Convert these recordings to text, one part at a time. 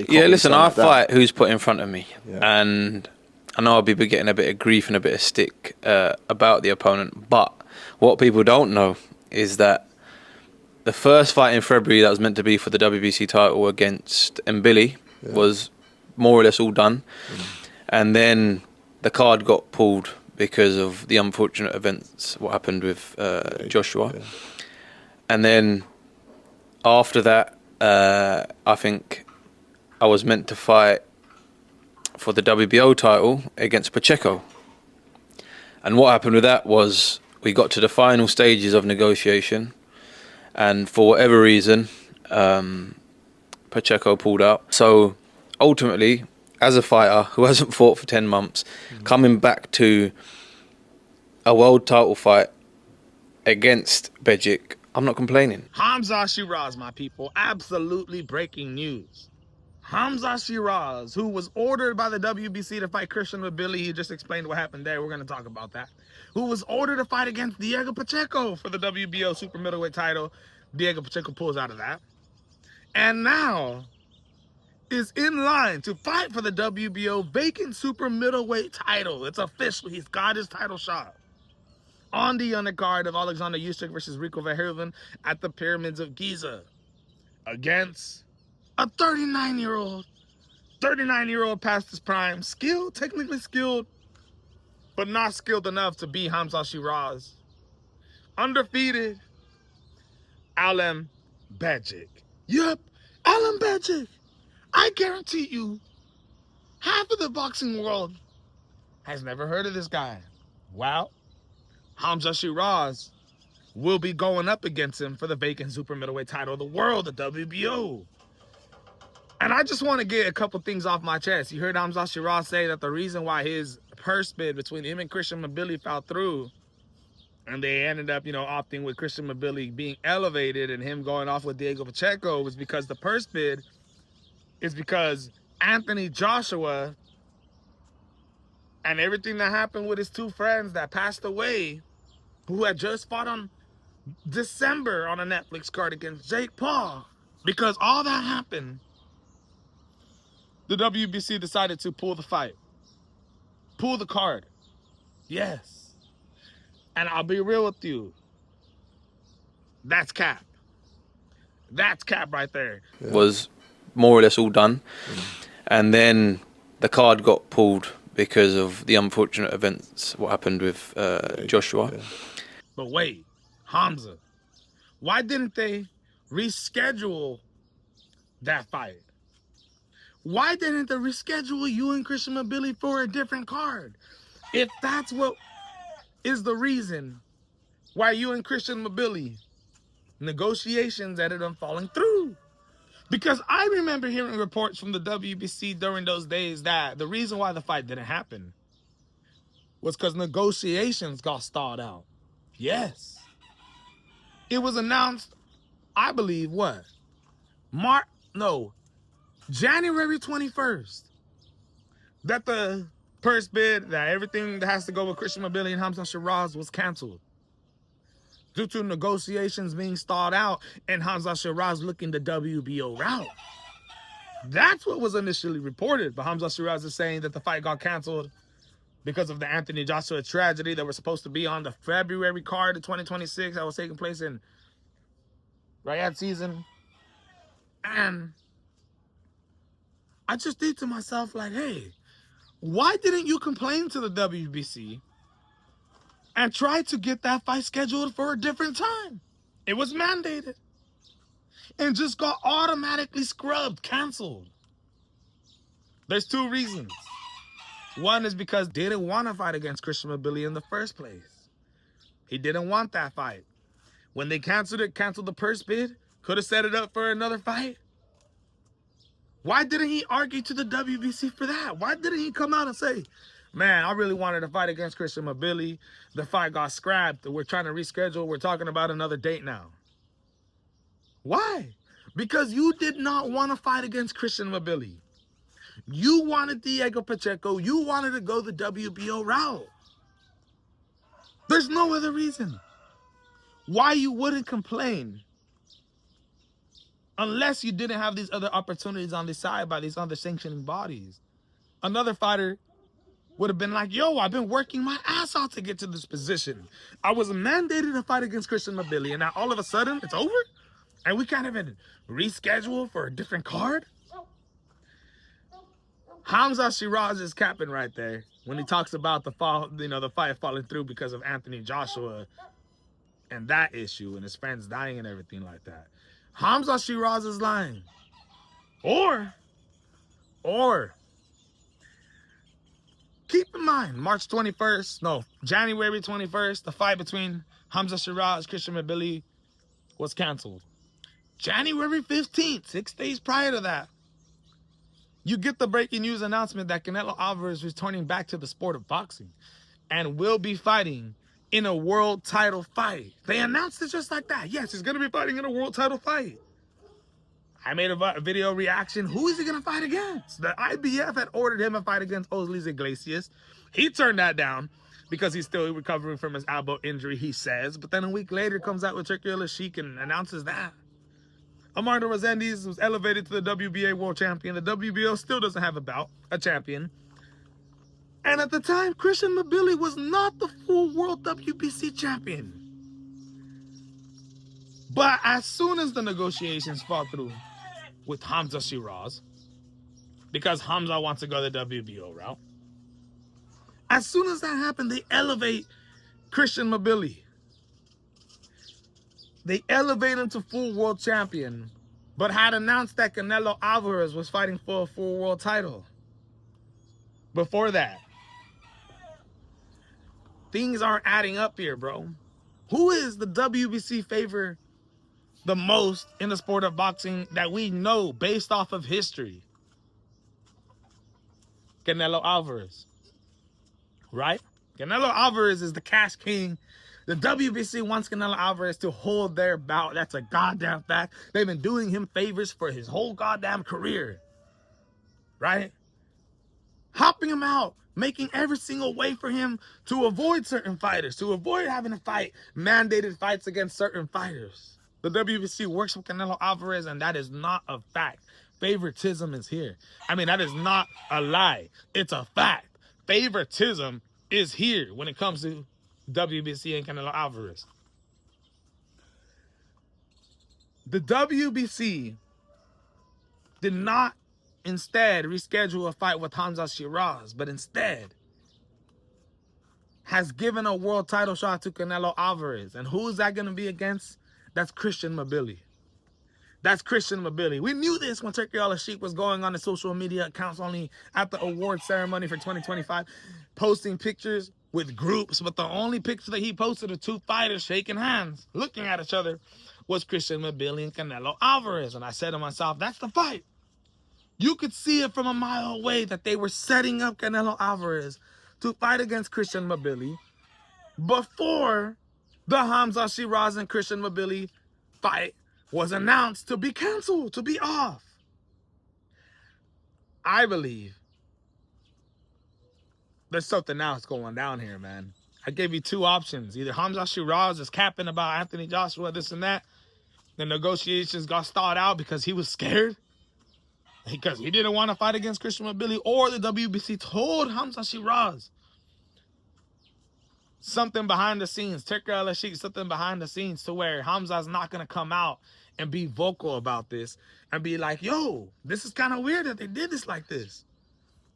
Yeah, listen, I fight who's put in front of me. Yeah. And I know I'll be getting a bit of grief and a bit of stick about the opponent. But what people don't know is that the first fight in February that was meant to be for the WBC title against Mbili was more or less all done. And then the card got pulled because of the unfortunate events, what happened with Joshua. Yeah. And then after that, I think I was meant to fight for the WBO title against Pacheco. And what happened with that was we got to the final stages of negotiation, and for whatever reason, Pacheco pulled out. So ultimately, as a fighter who hasn't fought for 10 months, coming back to a world title fight against Bejic, I'm not complaining. Hamzah Sheeraz, my people, absolutely breaking news. Hamzah Sheeraz, who was ordered by the WBC to fight Christian Mbili, he just explained what happened there, we're going to talk about that, who was ordered to fight against Diego Pacheco for the WBO super middleweight title. Diego Pacheco pulls out of that. And now is in line to fight for the WBO vacant super middleweight title. It's official. He's got his title shot on the undercard of Alexander Usyk versus Rico Verhoeven at the Pyramids of Giza against a 39-year-old past his prime, skilled, technically skilled, but not skilled enough to be Hamzah Sheeraz. Undefeated, Alan Bejic. Yep, Alan Bejic. I guarantee you, half of the boxing world has never heard of this guy. Well, Hamzah Sheeraz will be going up against him for the vacant super middleweight title of the world, the WBO. And I just want to get a couple things off my chest. You heard Hamzah Sheeraz say that the reason why his purse bid between him and Christian Mbili fell through, and they ended up, opting with Christian Mbili being elevated and him going off with Diego Pacheco, was because the purse bid is because Anthony Joshua and everything that happened with his two friends that passed away, who had just fought on December on a Netflix card against Jake Paul. Because all that happened, the WBC decided to pull the fight. Pull the card. Yes. And I'll be real with you. That's cap. That's cap right there. Was more or less all done. And then the card got pulled because of the unfortunate events, what happened with Joshua. Yeah. But wait, Hamzah, why didn't they reschedule that fight? Why didn't they reschedule you and Christian Mbili for a different card? If that's what is the reason why you and Christian Mbili negotiations ended up falling through. Because I remember hearing reports from the WBC during those days that the reason why the fight didn't happen was because negotiations got stalled out. Yes. It was announced, I believe, January 21st, that the purse bid, that everything that has to go with Christian Mbili and Hamzah Sheeraz was canceled due to negotiations being stalled out and Hamzah Sheeraz looking the WBO route. That's what was initially reported, but Hamzah Sheeraz is saying that the fight got canceled because of the Anthony Joshua tragedy that was supposed to be on the February card of 2026 that was taking place in Riyadh season. And I just think to myself, like, hey, why didn't you complain to the WBC and try to get that fight scheduled for a different time? It was mandated and just got automatically scrubbed, canceled. There's two reasons. One is because they didn't want to fight against Christian Mbili in the first place. He didn't want that fight. When they canceled the purse bid, could have set it up for another fight. Why didn't he argue to the WBC for that? Why didn't he come out and say, man, I really wanted to fight against Christian Mbili. The fight got scrapped. We're trying to reschedule. We're talking about another date now. Why? Because you did not want to fight against Christian Mbili. You wanted Diego Pacheco. You wanted to go the WBO route. There's no other reason why you wouldn't complain Unless you didn't have these other opportunities on the side by these other sanctioning bodies. Another fighter would have been like, yo, I've been working my ass off to get to this position. I was mandated to fight against Christian Mbili, and now all of a sudden it's over? And we can't even reschedule for a different card? Hamzah Sheeraz is capping right there when he talks about the fight falling through because of Anthony Joshua and that issue and his friends dying and everything like that. Hamzah Sheeraz is lying. Or keep in mind, January 21st, the fight between Hamzah Sheeraz and Christian Mbili was canceled. January 15th, 6 days prior to that, you get the breaking news announcement that Canelo Alvarez is returning back to the sport of boxing and will be fighting in a world title fight. They announced it just like that. Yes, he's going to be fighting in a world title fight. I made a video reaction. Who is he going to fight against? The IBF had ordered him to fight against Oslis Iglesias. He turned that down because he's still recovering from his elbow injury, he says. But then a week later comes out with Turki Al-Sheikh and announces that. Amardo Resendiz was elevated to the WBA world champion. The WBO still doesn't have a champion. And at the time, Christian Mbili was not the full world WBC champion. But as soon as the negotiations fall through with Hamzah Sheeraz, because Hamzah wants to go the WBO route, as soon as that happened, they elevate Christian Mbili. They elevate him to full world champion, but had announced that Canelo Alvarez was fighting for a full world title. Before that, things aren't adding up here, bro. Who is the WBC favor the most in the sport of boxing that we know based off of history? Canelo Alvarez, right? Canelo Alvarez is the cash king. The WBC wants Canelo Alvarez to hold their bout. That's a goddamn fact. They've been doing him favors for his whole goddamn career, right? Hopping him out, making every single way for him to avoid certain fighters, to avoid having to fight mandated fights against certain fighters. The WBC works with Canelo Alvarez, and that is not a fact. Favoritism is here. I mean, that is not a lie. It's a fact. Favoritism is here when it comes to WBC and Canelo Alvarez. The WBC did not instead reschedule a fight with Hamzah Sheeraz, but instead has given a world title shot to Canelo Alvarez. And who is that going to be against? That's Christian Mbili. That's Christian Mbili. We knew this when Turki Al-Sheikh was going on the social media accounts only at the award ceremony for 2025, posting pictures with groups, but the only picture that he posted of two fighters shaking hands, looking at each other, was Christian Mbili and Canelo Alvarez. And I said to myself, that's the fight. You could see it from a mile away that they were setting up Canelo Alvarez to fight against Christian Mbili before the Hamzah Sheeraz and Christian Mbili fight was announced to be canceled, to be off. I believe there's something else going down here, man. I gave you two options. Either Hamzah Sheeraz is capping about Anthony Joshua, this and that. The negotiations got stalled out because he was scared, because he didn't want to fight against Christian Mbili, or the WBC told Hamzah Sheeraz something behind the scenes, Turki Al-Sheikh, something behind the scenes, to where Hamzah's not going to come out and be vocal about this and be like, yo, this is kind of weird that they did this like this.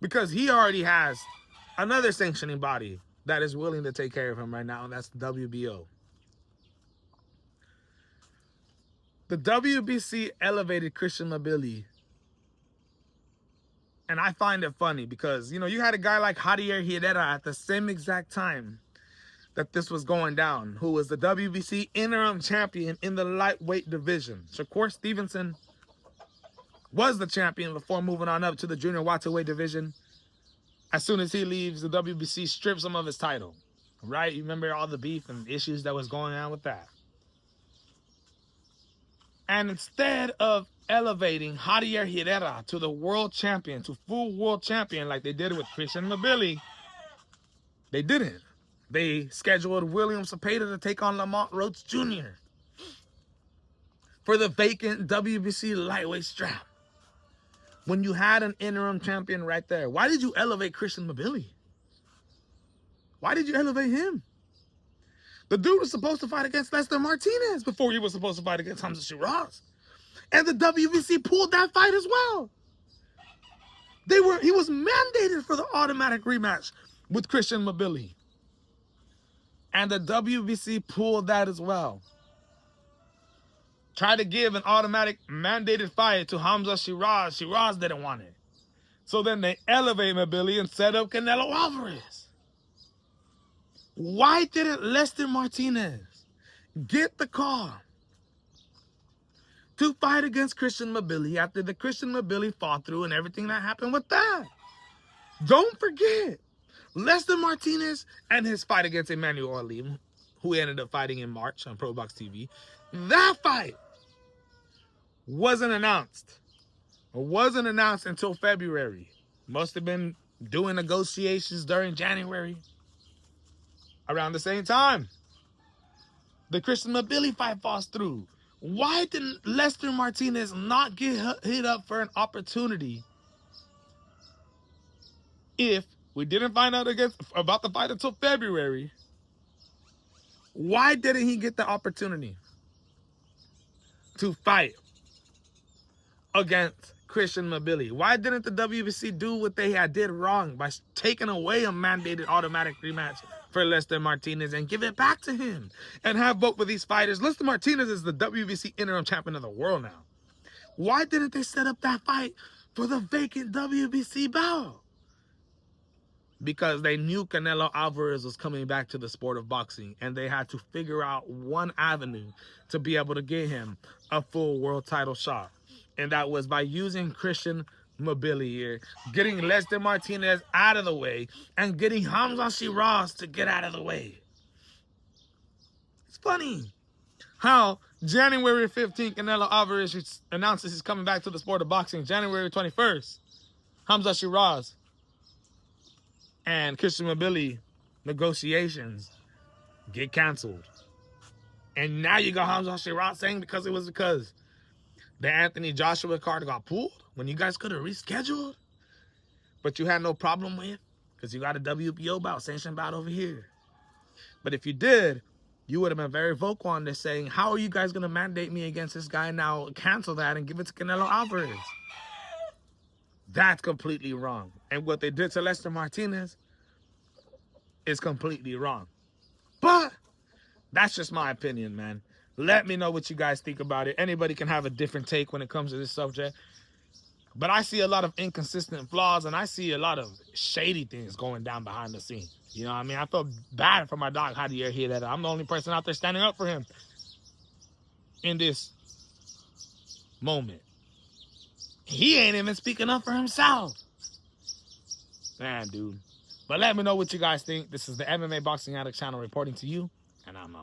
Because he already has another sanctioning body that is willing to take care of him right now, and that's the WBO. The WBC elevated Christian Mbili. And I find it funny because, you know, you had a guy like Javier Herrera at the same exact time that this was going down, who was the WBC interim champion in the lightweight division. Shakur Stevenson was the champion before moving on up to the junior welterweight division. As soon as he leaves, the WBC strips him of his title, right? You remember all the beef and issues that was going on with that. And instead of elevating Javier Herrera to the world champion, to full world champion like they did with Christian Mbili, they didn't. They scheduled William Cepeda to take on Lamont Roach Jr. for the vacant WBC lightweight strap. When you had an interim champion right there, why did you elevate Christian Mbili? Why did you elevate him? The dude was supposed to fight against Lester Martinez before he was supposed to fight against Hamzah Sheeraz. And the WBC pulled that fight as well. He was mandated for the automatic rematch with Christian Mbili. And the WBC pulled that as well. Tried to give an automatic mandated fight to Hamzah Sheeraz. Sheeraz didn't want it. So then they elevate Mbili and set up Canelo Alvarez. Why didn't Lester Martinez get the call to fight against Christian Mbili after the Christian Mbili fought through and everything that happened with that? Don't forget, Lester Martinez and his fight against Emmanuel Ali, who ended up fighting in March on Pro Box TV, that fight wasn't announced. It wasn't announced until February. Must have been doing negotiations during January. Around the same time, the Christian Mbili fight falls through. Why didn't Lester Martinez not get hit up for an opportunity if we didn't find out about the fight until February? Why didn't he get the opportunity to fight against Christian Mbili? Why didn't the WBC do what they did wrong by taking away a mandated automatic rematch for Lester Martinez and give it back to him and have both of these fighters? Lester Martinez is the WBC interim champion of the world now. Why didn't they set up that fight for the vacant WBC bout? Because they knew Canelo Alvarez was coming back to the sport of boxing, and they had to figure out one avenue to be able to get him a full world title shot. And that was by using Christian Mbili here, getting Lester Martinez out of the way, and getting Hamzah Sheeraz to get out of the way. It's funny how January 15th, Canelo Alvarez announces he's coming back to the sport of boxing. January 21st, Hamzah Sheeraz and Christian Mbili negotiations get canceled. And now you got Hamzah Sheeraz saying because the Anthony Joshua card got pulled when you guys could have rescheduled, but you had no problem with because you got a WBO bout, sanctioned bout over here. But if you did, you would have been very vocal on this, saying, how are you guys going to mandate me against this guy now? Cancel that and give it to Canelo Alvarez. That's completely wrong. And what they did to Lester Martinez is completely wrong. But that's just my opinion, man. Let me know what you guys think about it. Anybody can have a different take when it comes to this subject. But I see a lot of inconsistent flaws, and I see a lot of shady things going down behind the scenes. You know what I mean? I felt bad for my dog Javier here that I'm the only person out there standing up for him in this moment. He ain't even speaking up for himself. Man, dude. But let me know what you guys think. This is the MMA Boxing Addict channel reporting to you, and I'm out.